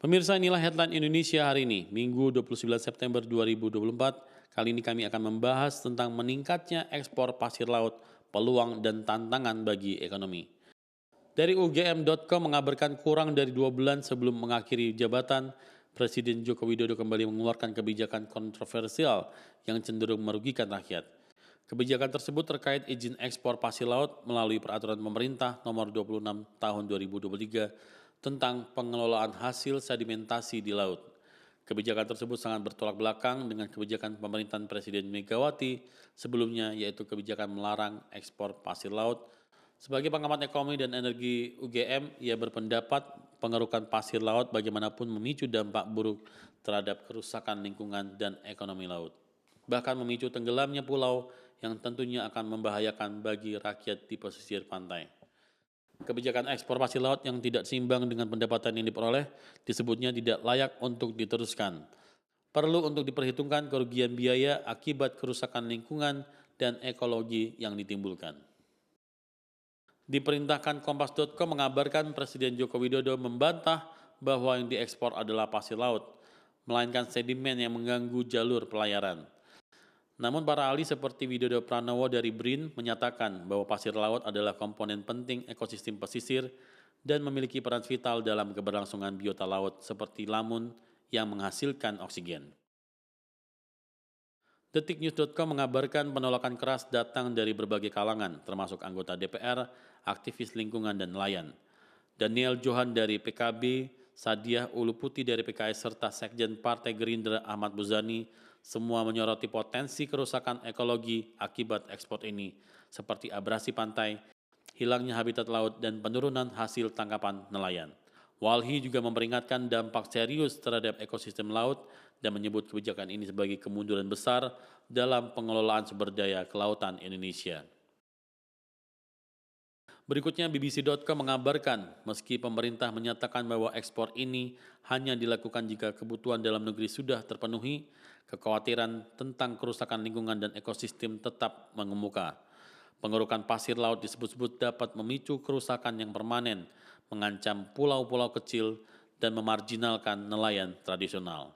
Pemirsa, inilah headline Indonesia hari ini, Minggu 29 September 2024. Kali ini kami akan membahas tentang meningkatnya ekspor pasir laut, peluang dan tantangan bagi ekonomi. Dari ugm.com mengabarkan kurang dari 2 bulan sebelum mengakhiri jabatan, Presiden Joko Widodo kembali mengeluarkan kebijakan kontroversial yang cenderung merugikan rakyat. Kebijakan tersebut terkait izin ekspor pasir laut melalui peraturan pemerintah nomor 26 tahun 2023 tentang pengelolaan hasil sedimentasi di laut. Kebijakan tersebut sangat bertolak belakang dengan kebijakan pemerintahan Presiden Megawati sebelumnya, yaitu kebijakan melarang ekspor pasir laut. Sebagai pengamat ekonomi dan energi UGM, ia berpendapat pengerukan pasir laut bagaimanapun memicu dampak buruk terhadap kerusakan lingkungan dan ekonomi laut. Bahkan memicu tenggelamnya pulau yang tentunya akan membahayakan bagi rakyat di pesisir pantai. Kebijakan ekspor pasir laut yang tidak seimbang dengan pendapatan yang diperoleh disebutnya tidak layak untuk diteruskan. Perlu untuk diperhitungkan kerugian biaya akibat kerusakan lingkungan dan ekologi yang ditimbulkan. Diperintahkan Kompas.com mengabarkan Presiden Joko Widodo membantah bahwa yang diekspor adalah pasir laut, melainkan sedimen yang mengganggu jalur pelayaran. Namun para ahli seperti Widodo Pranowo dari BRIN menyatakan bahwa pasir laut adalah komponen penting ekosistem pesisir dan memiliki peran vital dalam keberlangsungan biota laut seperti lamun yang menghasilkan oksigen. Detiknews.com mengabarkan penolakan keras datang dari berbagai kalangan, termasuk anggota DPR, aktivis lingkungan, dan nelayan. Daniel Johan dari PKB, Sadiah Uluputi dari PKS, serta Sekjen Partai Gerindra Ahmad Muzani semua menyoroti potensi kerusakan ekologi akibat ekspor ini, seperti abrasi pantai, hilangnya habitat laut, dan penurunan hasil tangkapan nelayan. Walhi juga memperingatkan dampak serius terhadap ekosistem laut dan menyebut kebijakan ini sebagai kemunduran besar dalam pengelolaan sumber daya kelautan Indonesia. Berikutnya BBC.com mengabarkan, meski pemerintah menyatakan bahwa ekspor ini hanya dilakukan jika kebutuhan dalam negeri sudah terpenuhi, kekhawatiran tentang kerusakan lingkungan dan ekosistem tetap mengemuka. Pengerukan pasir laut disebut-sebut dapat memicu kerusakan yang permanen, mengancam pulau-pulau kecil, dan memarjinalkan nelayan tradisional.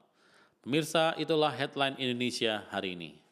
Pemirsa, itulah headline Indonesia hari ini.